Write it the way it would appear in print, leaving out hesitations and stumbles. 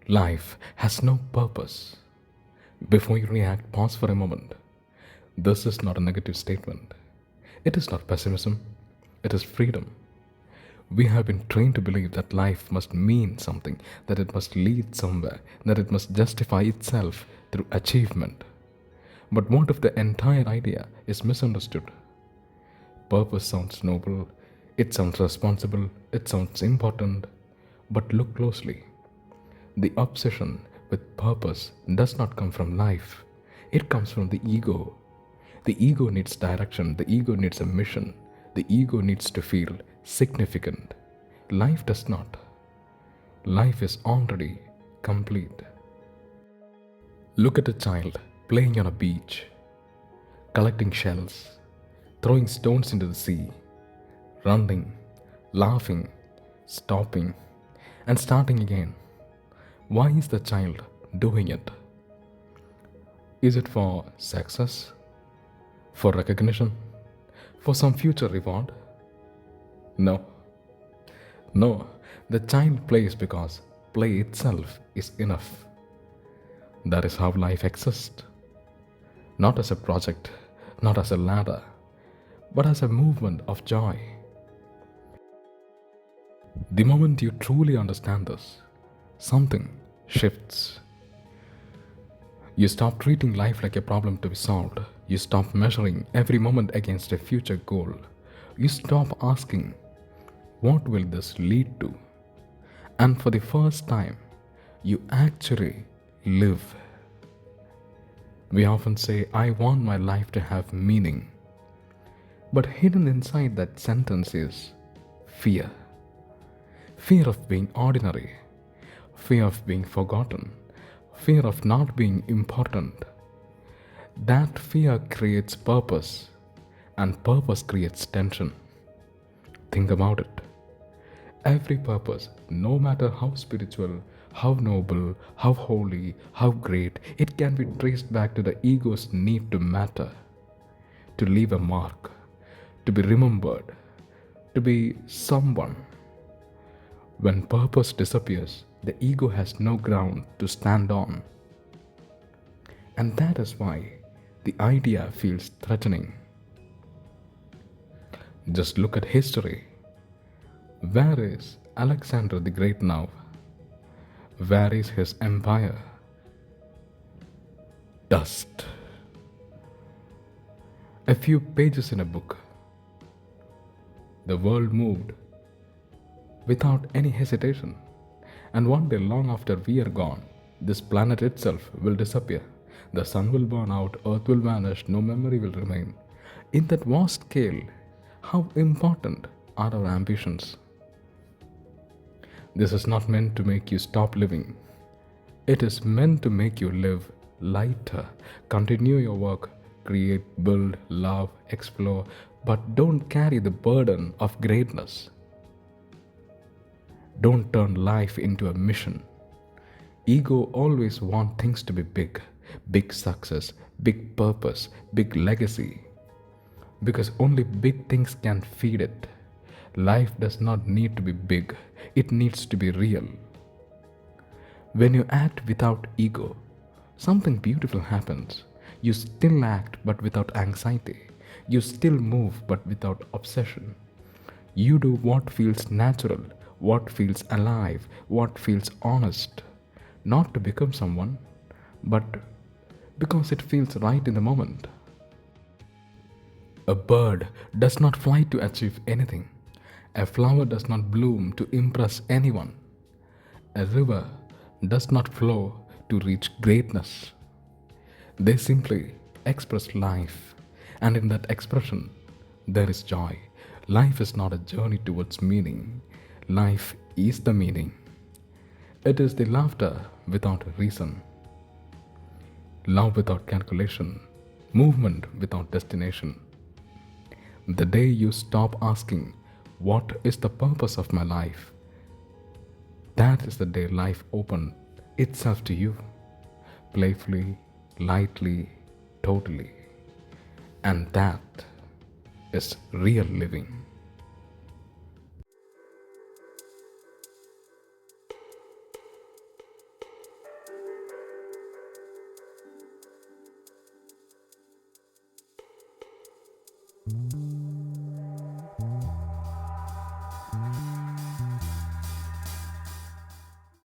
Life has no purpose. Before you react, pause for a moment. This is not a negative statement. It is not pessimism. It is freedom. We have been trained to believe that life must mean something, that it must lead somewhere, that it must justify itself through achievement. But what if the entire idea is misunderstood? Purpose sounds noble, it sounds responsible, it sounds important, but look closely. The obsession with purpose does not come from life, it comes from the ego. The ego needs direction, the ego needs a mission, the ego needs to feel significant. Life does not. Life is already complete. Look at a child playing on a beach, collecting shells, throwing stones into the sea, running, laughing, stopping, and starting again. Why is the child doing it? Is it for success? For recognition? For some future reward? No. No, the child plays because play itself is enough. That is how life exists. Not as a project, not as a ladder, but as a movement of joy. The moment you truly understand this, something shifts. You stop treating life like a problem to be solved. You stop measuring every moment against a future goal. You stop asking, what will this lead to? And for the first time, you actually live. We often say, I want my life to have meaning. But hidden inside that sentence is fear. Fear of being ordinary. Fear of being forgotten. Fear of not being important. That fear creates purpose, and purpose creates tension. Think about it. Every purpose, no matter how spiritual, how noble, how holy, how great, it can be traced back to the ego's need to matter, to leave a mark, to be remembered, to be someone. When purpose disappears, the ego has no ground to stand on. And that is why the idea feels threatening. Just look at history. Where is Alexander the Great now? Where is his empire? Dust. A few pages in a book. The world moved without any hesitation. And one day, long after we are gone, this planet itself will disappear. The sun will burn out, earth will vanish, no memory will remain. In that vast scale, how important are our ambitions? This is not meant to make you stop living. It is meant to make you live lighter, continue your work, create, build, love, explore, but don't carry the burden of greatness. Don't turn life into a mission. Ego always wants things to be big, big success, big purpose, big legacy. Because only big things can feed it. Life does not need to be big, it needs to be real. When you act without ego, something beautiful happens. You still act but without anxiety. You still move but without obsession. You do what feels natural, what feels alive, what feels honest. Not to become someone, but because it feels right in the moment. A bird does not fly to achieve anything. A flower does not bloom to impress anyone. A river does not flow to reach greatness. They simply express life, and in that expression, there is joy. Life is not a journey towards meaning. Life is the meaning. It is the laughter without reason, love without calculation, movement without destination. The day you stop asking, what is the purpose of my life? That is the day life opened itself to you, playfully, lightly, totally. And that is real living.